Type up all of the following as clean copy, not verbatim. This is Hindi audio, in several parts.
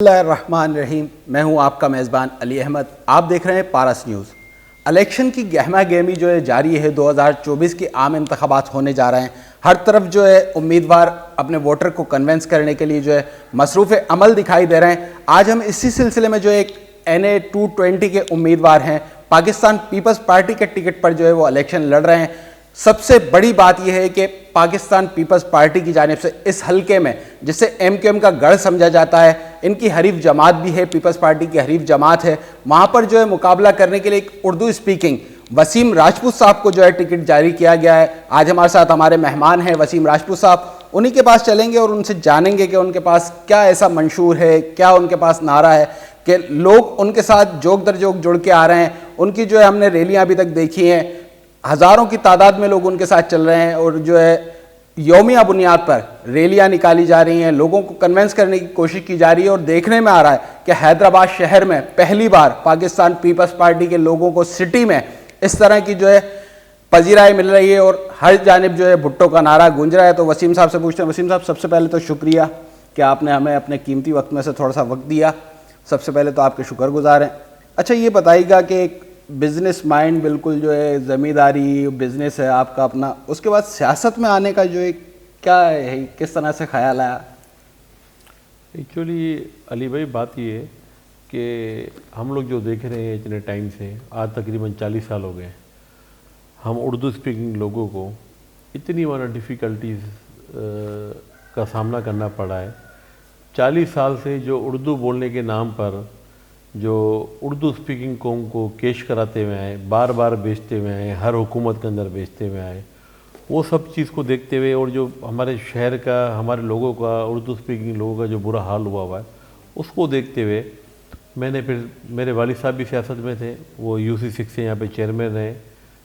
बिस्मिल्लाहिर्रहमानिर्रहीम। मैं हूं आपका मेज़बान अली अहमद। आप देख रहे हैं पारस न्यूज़। इलेक्शन की गहमा गहमी जो है जारी है। 2024 के आम इंतखाबात होने जा रहे हैं। हर तरफ जो है उम्मीदवार अपने वोटर को कन्वेंस करने के लिए जो है मसरूफ़ अमल दिखाई दे रहे हैं। आज हम इसी सिलसिले में जो एक NA 220 के उम्मीदवार हैं, पाकिस्तान पीपल्स पार्टी के टिकट पर जो है वो इलेक्शन लड़ रहे हैं। सबसे बड़ी बात यह है कि पाकिस्तान पीपल्स पार्टी की जानिब से इस हलके में, जिसे MQM का गढ़ समझा जाता है, इनकी हरीफ जमात भी है, पीपल्स पार्टी की हरीफ जमात है। वहाँ पर जो है मुकाबला करने के लिए एक उर्दू स्पीकिंग वसीम राजपूत साहब को जो है टिकट जारी किया गया है। आज हमारे साथ हमारे मेहमान हैं वसीम राजपूत साहब। उन्हीं के पास चलेंगे और उनसे जानेंगे कि उनके पास क्या ऐसा मंशूर है, क्या उनके पास नारा है कि लोग उनके साथ जोग दर जोग जुड़ के आ रहे हैं। उनकी जो है हमने रैलियाँ अभी तक देखी हैं, हज़ारों की तादाद में लोग उनके साथ चल रहे हैं और जो है यौमिया बुनियाद पर रैलियां निकाली जा रही हैं, लोगों को कन्वेंस करने की कोशिश की जा रही है। और देखने में आ रहा है कि हैदराबाद शहर में पहली बार पाकिस्तान पीपल्स पार्टी के लोगों को सिटी में इस तरह की जो है पजीराई मिल रही है और हर जानिब जो है भुट्टो का नारा गूंज रहा है। तो वसीम साहब से पूछते हैं। वसीम साहब, सबसे पहले तो शुक्रिया कि आपने हमें अपने कीमती वक्त में से थोड़ा सा वक्त दिया। सबसे पहले तो आपके शुक्रगुजार हैं। अच्छा, ये बताइएगा कि एक बिज़नेस माइंड बिल्कुल जो है, ज़मींदारी बिज़नेस है आपका अपना, उसके बाद सियासत में आने का जो है क्या है, किस तरह से ख्याल आया? एक्चुअली अली भाई, बात ये है कि हम लोग जो देख रहे हैं इतने टाइम से, आज तकरीबन 40 साल हो गए, हम उर्दू स्पीकिंग लोगों को इतनी वाला डिफ़िकल्टीज़ का सामना करना पड़ा है। 40 साल से जो उर्दू बोलने के नाम पर जो उर्दू स्पीकिंग कौम को केश कराते हुए आए, बार बार बेचते हुए आए, हर हुकूमत के अंदर बेचते हुए आए, वो सब चीज़ को देखते हुए और जो हमारे शहर का, हमारे लोगों का, उर्दू स्पीकिंग लोगों का जो बुरा हाल हुआ है, उसको देखते हुए मैंने फिर, मेरे वालिद साहब भी सियासत में थे, वो UC6 से यहाँ पे चेयरमैन रहे,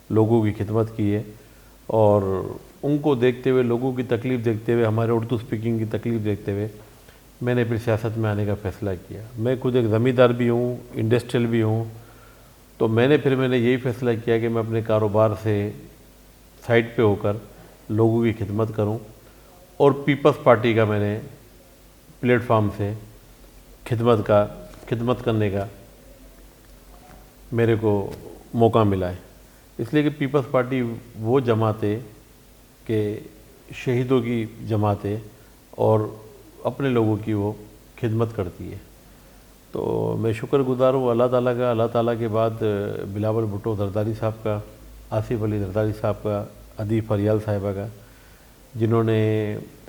लोगों की खिदमत की है, और उनको देखते हुए, लोगों की तकलीफ़ देखते हुए, हमारे उर्दू स्पीकिंग की तकलीफ़ देखते हुए मैंने फिर सियासत में आने का फ़ैसला किया। मैं खुद एक ज़मींदार भी हूँ, इंडस्ट्रियल भी हूँ, तो मैंने यही फ़ैसला किया कि मैं अपने कारोबार से साइड पे होकर लोगों की खिदमत करूं, और पीपल्स पार्टी का मैंने प्लेटफार्म से खिदमत करने का मेरे को मौका मिला है। इसलिए कि पीपल्स पार्टी वो जमात है कि शहीदों की जमात है और अपने लोगों की वो खिदमत करती है। तो मैं शुक्रगुजार हूँ अल्लाह ताला का। अल्लाह ताला के बाद बिलावल भुट्टो जरदारी साहब का, आसिफ अली जरदारी साहब का, अदीब फरियाल साहिबा का, जिन्होंने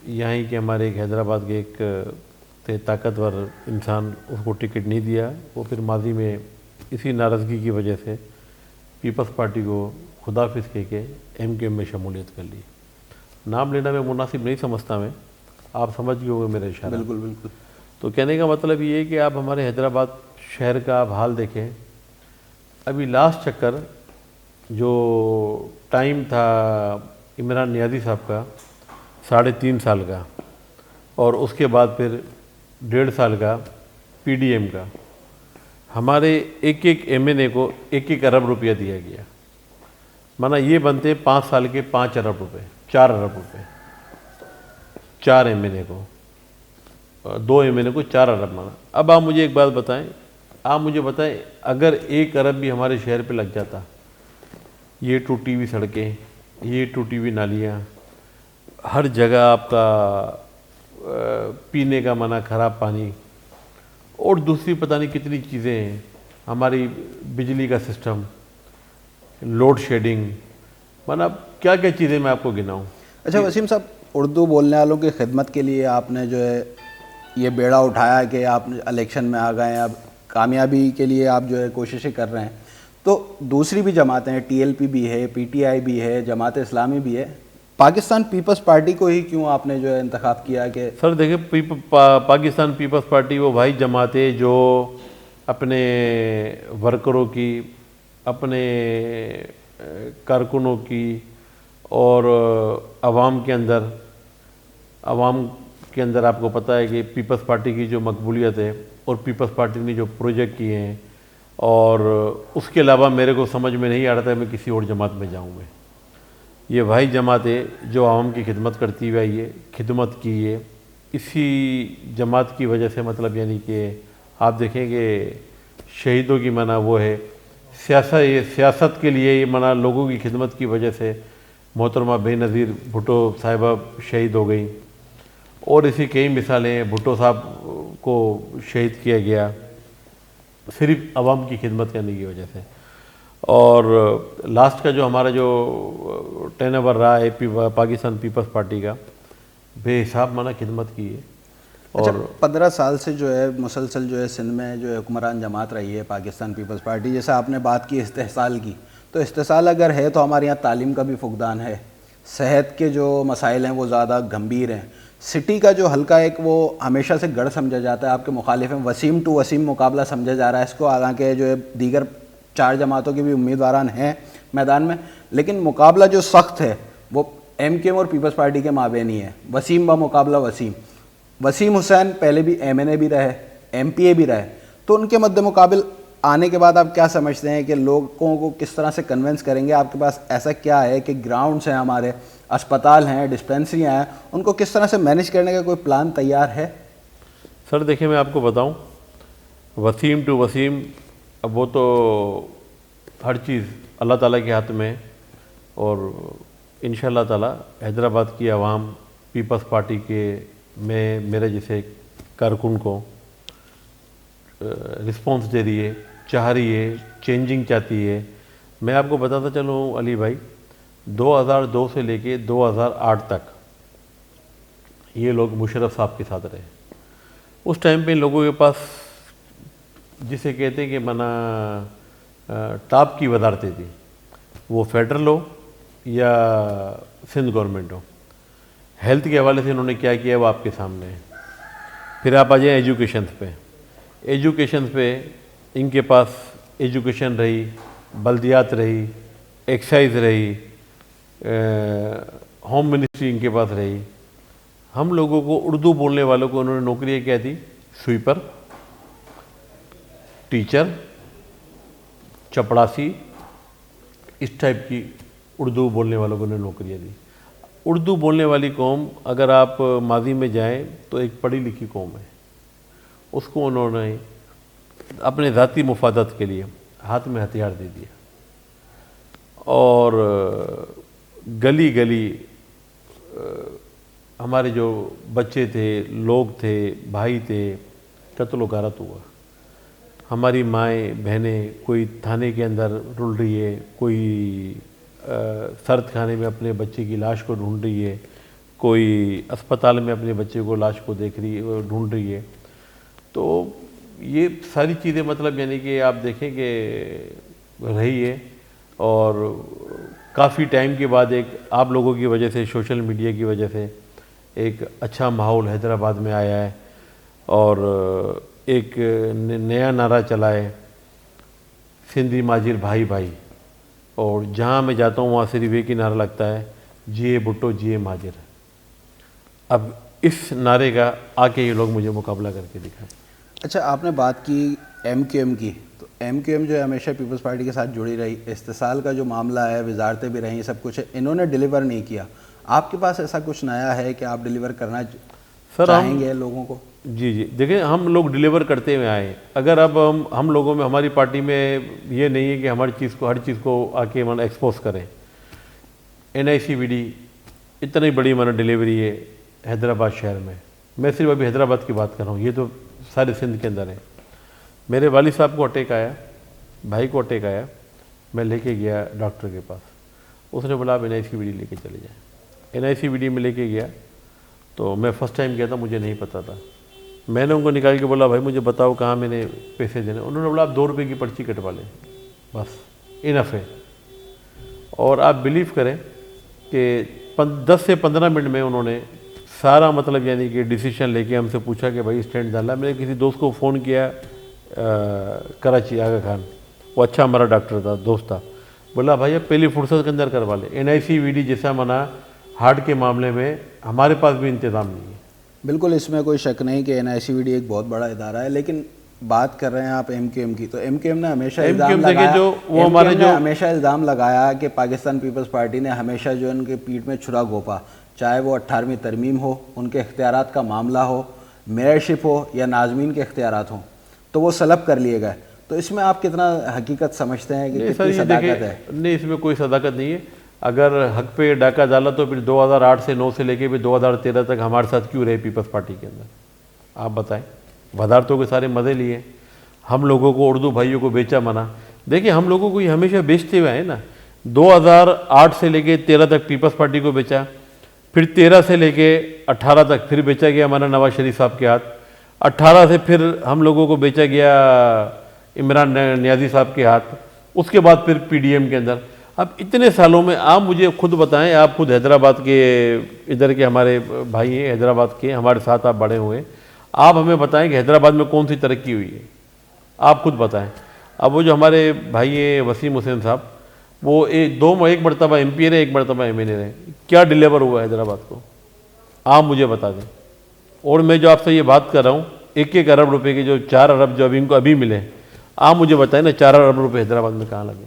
यहाँ के हमारे एक हैदराबाद के एक ताकतवर इंसान, उसको टिकट नहीं दिया। वो फिर माजी में इसी नाराज़गी की वजह से पीपल्स पार्टी को खुदाफिज कह के MQM में शमूलियत कर ली। नाम लेना मैं मुनासिब नहीं समझता, मैं, आप समझ गए होंगे मेरे इशारा। बिल्कुल बिल्कुल। तो कहने का मतलब ये है कि आप हमारे हैदराबाद शहर का आप हाल देखें। अभी लास्ट चक्कर जो टाइम था इमरान नियाज़ी साहब का 3.5 साल का, और उसके बाद फिर 1.5 साल का PDM का, हमारे एक एक MNA को 1-1 अरब रुपया दिया गया। माना ये बनते 5 साल के 5 अरब रुपये, 4 अरब रुपये, 4 MNA को, 2 MNA को 4 अरब माना। अब आप मुझे एक बात बताएं, अगर 1 अरब भी हमारे शहर पे लग जाता, ये टूटी हुई सड़कें, ये टूटी हुई नालियाँ, हर जगह आपका पीने का माना ख़राब पानी, और दूसरी पता नहीं कितनी चीज़ें हैं, हमारी बिजली का सिस्टम, लोड शेडिंग, माना क्या क्या चीज़ें मैं आपको गिनाऊँ। अच्छा वसीम साहब, उर्दू बोलने वालों की खिदमत के लिए आपने जो है ये बेड़ा उठाया कि आप इलेक्शन में आ गए, अब कामयाबी के लिए आप जो है कोशिशें कर रहे हैं। तो दूसरी भी जमातें हैं, TLP भी है, PTI भी है, जमात इस्लामी भी है, पाकिस्तान पीपल्स पार्टी को ही क्यों आपने जो है इंतखाब किया? कि सर देखिए, पाकिस्तान पीपल्स पार्टी वो भाई जमात है जो अपने वर्करों की, अपने कारकुनों की और आवाम के अंदर आपको पता है कि पीपल्स पार्टी की जो मकबूलियत है और पीपल्स पार्टी ने जो प्रोजेक्ट किए हैं, और उसके अलावा मेरे को समझ में नहीं आ रहा था मैं किसी और जमात में जाऊँ। मैं ये वही जमात है जो आवाम की खिदमत करती हुई आई है, खिदमत की है, इसी जमात की वजह से मतलब यानी कि आप देखेंगे शहीदों की माना वो है सियासत के लिए ये माना लोगों की खिदमत की वजह से मोहतरमा बेनज़ीर भुट्टो साहिबा शहीद हो गई और ऐसी कई मिसालें भुट्टो साहब को शहीद किया गया सिर्फ आवाम की खिदमत करने की वजह से। और लास्ट का जो हमारा जो टेनओवर रहा है पाकिस्तान पीपल्स पार्टी का बेहिसाब माना खिदमत की है। अच्छा, और 15 साल से जो है मुसलसल जो है सिंध में जो है हुक्मरान जमात रही है पाकिस्तान पीपल्स पार्टी। जैसे आपने बात की इस्तेहसाल की, तो इस्तेहसाल अगर है तो हमारे यहाँ तालीम का भी फुकदान है, सेहत के जो मसाइल हैं वो ज़्यादा गंभीर हैं, सिटी का जो हल्का एक वो हमेशा से गढ़ समझा जाता है, आपके मुखालिफ में वसीम टू वसीम मुकाबला समझा जा रहा है इसको, हालांकि जो है दीगर 4 जमातों के भी उम्मीदवारान हैं मैदान में, लेकिन मुकाबला जो सख्त है वो MKM और पीपल्स पार्टी के माबेन ही है। वसीम व मुकाबला वसीम हुसैन पहले भी MNA भी रहे, MPA भी रहे, तो उनके मद्दे मुकाबिल आने के बाद आप क्या समझते हैं कि लोगों को किस तरह से कन्विंस करेंगे? आपके पास ऐसा क्या है कि ग्राउंड्स हैं, हमारे अस्पताल हैं, डिस्पेंसरियाँ हैं, उनको किस तरह से मैनेज करने का कोई प्लान तैयार है? सर देखिए मैं आपको बताऊं, वसीम टू वसीम, अब वो तो हर चीज़ अल्लाह ताला के हाथ में है और इंशाअल्लाह ताला हैदराबाद की आवाम पीपल्स पार्टी के में मेरे जैसे कारकुन को रिस्पॉन्स दे रही है, चाह रही है, चेंजिंग चाहती है। मैं आपको बताता चलूँ अली भाई, 2002 से लेके 2008 तक ये लोग मुशर्रफ साहब के साथ रहे। उस टाइम पे लोगों के पास जिसे कहते हैं कि मना टॉप की वजारतें थी, वो फेडरल हो या सिंध गवर्नमेंट हो। हेल्थ के हवाले से इन्होंने क्या किया वो आपके सामने है। फिर आप आ जाए एजुकेशन पे इनके पास एजुकेशन रही, बल्दियात रही, एक्साइज रही, होम मिनिस्ट्री इनके पास रही। हम लोगों को उर्दू बोलने वालों को उन्होंने नौकरियाँ क्या दी? स्वीपर, टीचर, चपड़ासी, इस टाइप की उर्दू बोलने वालों को उन्होंने नौकरियाँ दी। उर्दू बोलने वाली कौम अगर आप माजी में जाएं तो एक पढ़ी लिखी कौम है, उसको उन्होंने अपने ज़ाती मुफादत के लिए हाथ में हथियार दे दिया और गली गली हमारे जो बच्चे थे, लोग थे, भाई थे, कत्ल गारत हुआ। हमारी माएँ बहनें कोई थाने के अंदर रुल रही है, कोई सर्द खाने में अपने बच्चे की लाश को ढूंढ रही है, कोई अस्पताल में अपने बच्चे को लाश को देख रही है, ढूंढ रही है। तो ये सारी चीज़ें मतलब यानी कि आप देखें कि रही है और काफ़ी टाइम के बाद एक आप लोगों की वजह से, सोशल मीडिया की वजह से एक अच्छा माहौल हैदराबाद में आया है और एक नया नारा चला है, सिंधी माजिर भाई भाई। और जहाँ मैं जाता हूँ वहाँ सिर्फ एक ही नारा लगता है, जिए भुट्टो जिए माजिर। अब इस नारे का आके ये लोग मुझे मुकाबला करके दिखाएं। अच्छा, आपने बात की MQM की, तो MQM जो है हमेशा पीपल्स पार्टी के साथ जुड़ी रही। इस्तेसाल का जो मामला है, वजारतें भी रही, सब कुछ है, इन्होंने डिलीवर नहीं किया। आपके पास ऐसा कुछ नया है कि आप डिलीवर करना चाहेंगे लोगों को? जी देखिए, हम लोग डिलीवर करते हुए आए। अगर अब हम लोगों में, हमारी पार्टी में ये नहीं है कि हर चीज़ को आके मतलब एक्सपोज करें। NICVD इतनी बड़ी मतलब डिलीवरी है हैदराबाद शहर में। मैं सिर्फ अभी हैदराबाद की बात कर रहा हूँ, ये तो सारे सिंध के अंदर है। मेरे वालिद साहब को अटैक आया, भाई को अटैक आया, मैं लेके गया डॉक्टर के पास। उसने बोला आप NICVD लेके चले जाएँ। NICVD में लेके गया तो मैं फ़र्स्ट टाइम गया था, मुझे नहीं पता था। मैंने उनको निकाल के बोला भाई मुझे बताओ कहाँ मैंने पैसे देने। उन्होंने बोला आप 2 रुपये की पर्ची कटवा लें, बस इनफ है। और आप बिलीव करें कि 10 से 15 मिनट में उन्होंने सारा मतलब यानी कि डिसीजन लेके हमसे पूछा कि भाई स्टेंट डालना। मैंने किसी दोस्त को फ़ोन किया कराची, आगा खान, वो अच्छा हमारा डॉक्टर था, दोस्त था, बोला भाई अब पहली फुर्सत के अंदर करवा ले। NICVD जैसा मना हार्ट के मामले में हमारे पास भी इंतज़ाम नहीं है। बिल्कुल, इसमें कोई शक नहीं कि NICVD एक बहुत बड़ा इदारा है, लेकिन बात कर रहे हैं आप MQM की, तो MQM ने हमेशा इल्ज़ाम लगाया कि पाकिस्तान पीपल्स पार्टी ने हमेशा जो उनके पीठ में छुरा घोंपा। चाहे वो 18वीं तरमीम हो, उनके इख्तियारात का मामला हो, मेयरशिप हो या नाज़मीन के इख्तियारात हों, तो वो सलब कर लिए गए। तो इसमें आप कितना हकीकत समझते हैं कि नहीं कितनी सर, ये सदाकत देखिए, है? नहीं इसमें कोई सदाकत नहीं है। अगर हक पे डाका डाला तो फिर 2008 से 9 से लेके फिर 2013 तक हमारे साथ क्यों रहे पीपल्स पार्टी के अंदर? आप बताएं। वदारतों के सारे मज़े लिए, हम लोगों को, उर्दू भाइयों को बेचा मना। देखिए हम लोगों को ये हमेशा बेचते हुए हैं ना। 2008 से लेके 13 तक पीपल्स पार्टी को बेचा, फिर 13 से लेके 18 तक फिर बेचा गया हमारा नवाज शरीफ साहब के हाथ, 18 से फिर हम लोगों को बेचा गया इमरान नियाज़ी साहब के हाथ, उसके बाद फिर पीडीएम के अंदर। अब इतने सालों में आप मुझे खुद बताएं, आप खुद हैदराबाद के इधर के हमारे भाई हैं, हैदराबाद के, हमारे साथ आप बड़े हुए, आप हमें बताएं कि हैदराबाद में कौन सी तरक्की हुई है, आप खुद बताएं। अब वो जो हमारे भाई हैं वसीम हुसैन साहब, वो एक मरतबा MP रहे, एक मरतबा MNA रहे, क्या डिलीवर हुआ हैदराबाद को? आप मुझे बता दें। और मैं जो आपसे ये बात कर रहा हूँ, 1-1 अरब रुपए के जो 4 अरब जो अभी इनको अभी मिले, आप मुझे बताएं ना 4 अरब रुपए हैदराबाद में कहाँ लगे?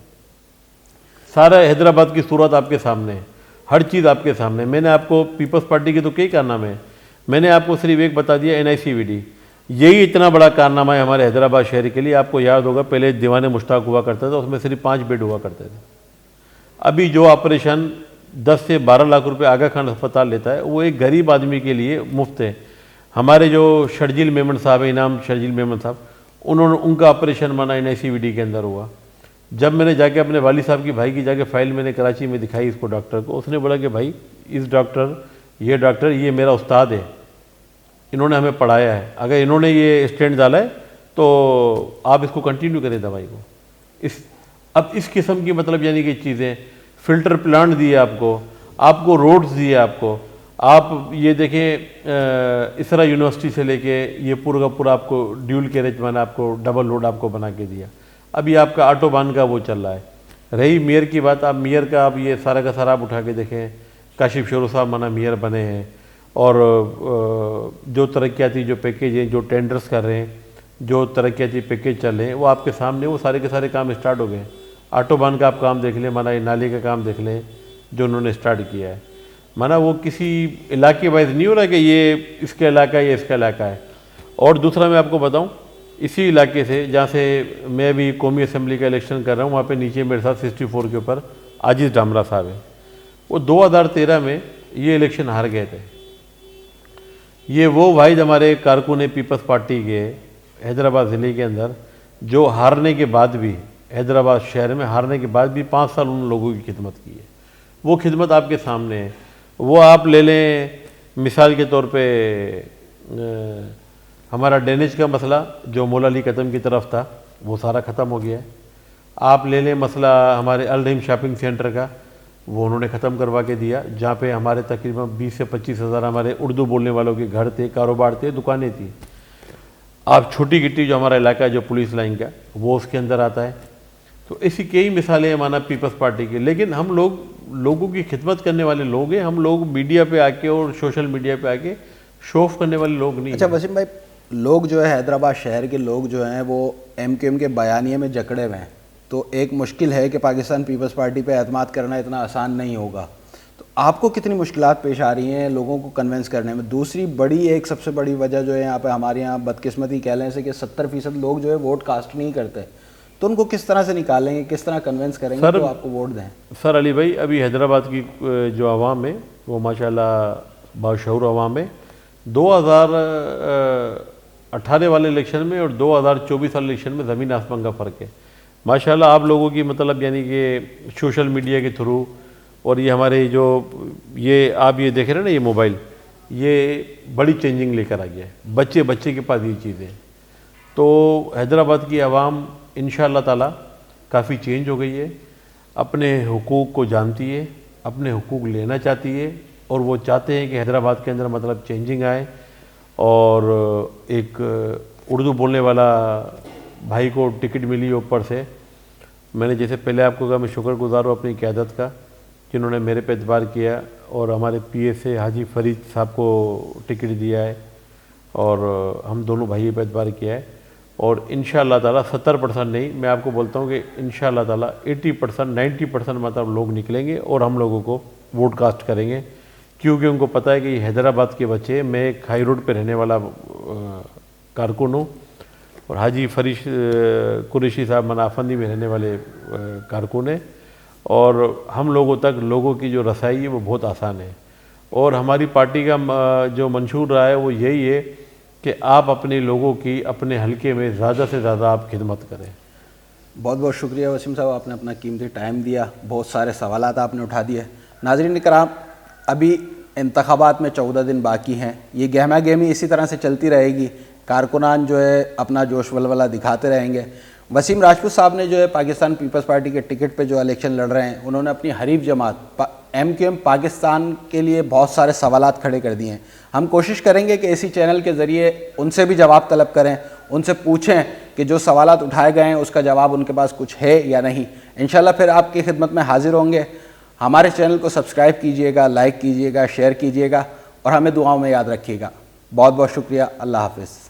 सारा हैदराबाद की सूरत आपके सामने है, हर चीज़ आपके सामने। मैंने आपको पीपल्स पार्टी के तो कई कारनामे हैं, मैंने आपको सिर्फ एक बता दिया, NICVD। यही इतना बड़ा कारनामा है हमारे हैदराबाद शहर के लिए। आपको याद होगा पहले दीवाने मुश्ताक हुआ करता था, उसमें सिर्फ 5 बेड हुआ करते थे। अभी जो ऑपरेशन 10 से 12 लाख रुपए आगा खान अस्पताल लेता है, वो एक गरीब आदमी के लिए मुफ्त है। हमारे जो शर्जील मेमन साहब है, इनाम शर्जील मेमन साहब, उनका ऑपरेशन माना NICVD के अंदर हुआ। जब मैंने जाके अपने वाली साहब की भाई की जाके फाइल मैंने कराची में दिखाई इसको डॉक्टर को, उसने बोला कि भाई इस डॉक्टर ये मेरा उस्ताद है, इन्होंने हमें पढ़ाया है, अगर इन्होंने ये स्टैंड डाला है तो आप इसको कंटिन्यू करें दवाई को। अब इस किस्म की मतलब यानी कि चीज़ें, फ़िल्टर प्लांट दिए आपको रोड्स दिए आपको। आप ये देखें इसरा यूनिवर्सिटी से लेके ये पूरा का पूरा आपको ड्यूल कैरेज मैंने आपको डबल रोड आपको बना के दिया। अभी आपका ऑटोबान का वो चल रहा है। रही मेयर की बात, आप मेयर का आप ये सारा का सारा आप उठा के देखें, काशिफ शोरू साहब माना मेयर बने हैं, और जो तरक्याती जो पैकेज हैं, जो टेंडर्स कर रहे हैं, जो तरक्याती पैकेज चल रहे हैं, वो आपके सामने, वो सारे के सारे काम स्टार्ट हो गए। ऑटोबान का आप काम देख लें, माना ये नाली का काम देख लें जो उन्होंने स्टार्ट किया है, माना वो किसी इलाके वाइज नहीं हो रहा कि ये इसका इलाका है, ये इसका इलाका है। और दूसरा मैं आपको बताऊं, इसी इलाके से जहाँ से मैं भी कौमी असम्बली का इलेक्शन कर रहा हूँ, वहाँ पे नीचे मेरे साथ 64 के ऊपर आजिज़ डामरा साहब है। वो 2013 में ये इलेक्शन हार गए थे। ये वो वाहिद हमारे कारकुन है पीपल्स पार्टी के हैदराबाद ज़िले के अंदर, जो हारने के बाद भी, हैदराबाद शहर में हारने के बाद भी 5 साल उन लोगों की खिदमत की है। वो खिदमत आपके सामने है। वो आप ले लें मिसाल के तौर पे हमारा ड्रेनेज का मसला जो मौला अली कदम की तरफ था, वो सारा ख़त्म हो गया है। आप ले लें मसला हमारे अल रहीम शॉपिंग सेंटर का, वो उन्होंने ख़त्म करवा के दिया, जहाँ पे हमारे तकरीबन 20 से 25 हज़ार हमारे उर्दू बोलने वालों के घर थे, कारोबार थे, दुकानें थी। आप छोटी गिट्टी जो हमारा इलाका है जो पुलिस लाइन का, वो उसके अंदर आता है। तो ऐसी कई मिसालें हैं माना पीपल्स पार्टी की। लेकिन हम लोगों की खिदमत करने वाले लोग हैं, हम लोग मीडिया पे आके और सोशल मीडिया पे आके शो ऑफ करने वाले लोग नहीं। अच्छा वसीम भाई, लोग जो है हैदराबाद शहर के लोग जो हैं वो MQM के बयानिए में जकड़े हुए हैं, तो एक मुश्किल है कि पाकिस्तान पीपल्स पार्टी पे एतमाद करना इतना आसान नहीं होगा। तो आपको कितनी मुश्किलात पेश आ रही हैं लोगों को कन्विंस करने में? दूसरी एक सबसे बड़ी वजह जो है यहाँ पे हमारे यहाँ बदकिस्मती कह लें से कि 70% लोग जो है वोट कास्ट नहीं करते, तो उनको किस तरह से निकालेंगे, किस तरह कन्विंस करेंगे तो आपको वोट दें? सर अली भाई, अभी हैदराबाद की जो आवाम है वो माशाल्लाह बाशऊर आवाम है। 2018 वाले इलेक्शन में और 2024 वाले इलेक्शन में ज़मीन आसमान का फ़र्क है। माशाल्लाह आप लोगों की मतलब यानी कि सोशल मीडिया के थ्रू, और ये हमारे जो ये आप ये देख रहे हैं ना, ये मोबाइल, ये बड़ी चेंजिंग लेकर आ गया है। बच्चे के पास ये चीज़ें, तो हैदराबाद की आवाम इंशाअल्लाह ताला काफ़ी चेंज हो गई है, अपने हुकूक को जानती है, अपने हुकूक लेना चाहती है, और वो चाहते हैं कि हैदराबाद के अंदर मतलब चेंजिंग आए। और एक उर्दू बोलने वाला भाई को टिकट मिली ऊपर से। मैंने जैसे पहले आपको कहा, मैं शुक्रगुजार हूँ अपनी क़यादत का जिन्होंने मेरे पे एतबार किया, और हमारे PSA हाजी फरीद साहब को टिकट दिया है, और हम दोनों भाइयों पे एतबार किया है। और इंशाअल्लाह ताला 70% नहीं, मैं आपको बोलता हूँ कि इंशाअल्लाह ताला 80% 90% मतलब लोग निकलेंगे और हम लोगों को वोट कास्ट करेंगे, क्योंकि उनको पता है कि ये हैदराबाद के बच्चे हैं। मैं एक हाई रोड पे रहने वाला कारकुन हूँ और हाजी फरीश कुरैशी साहब मनाफंदी में रहने वाले कारकुन हैं, और हम लोगों तक लोगों की जो रसाई है वो बहुत आसान है। और हमारी पार्टी का जो मंशूर रहा है वो यही है कि आप अपने लोगों की अपने हलके में ज़्यादा से ज़्यादा आप खिदमत करें। बहुत बहुत शुक्रिया वसीम साहब, आपने अपना कीमती टाइम दिया, बहुत सारे सवालात आपने उठा दिए। नाज़रीन कराम, अभी इंतखाबात में 14 दिन बाकी हैं, ये गहमा गहमी इसी तरह से चलती रहेगी, कारकुनान जो है अपना जोश वलवला दिखाते रहेंगे। वसीम राजपूत साहब ने जो है पाकिस्तान पीपल्स पार्टी के टिकट पे जो इलेक्शन लड़ रहे हैं, उन्होंने अपनी हरीफ जमात MQM पाकिस्तान के लिए बहुत सारे सवालात खड़े कर दिए हैं। हम कोशिश करेंगे कि इसी चैनल के ज़रिए उनसे भी जवाब तलब करें, उनसे पूछें कि जो सवालात उठाए गए हैं उसका जवाब उनके पास कुछ है या नहीं। इंशाल्लाह फिर आपकी खिदमत में हाजिर होंगे। हमारे चैनल को सब्सक्राइब कीजिएगा, लाइक कीजिएगा, शेयर कीजिएगा और हमें दुआओं में याद रखिएगा। बहुत बहुत शुक्रिया। अल्लाह हाफ़िज़।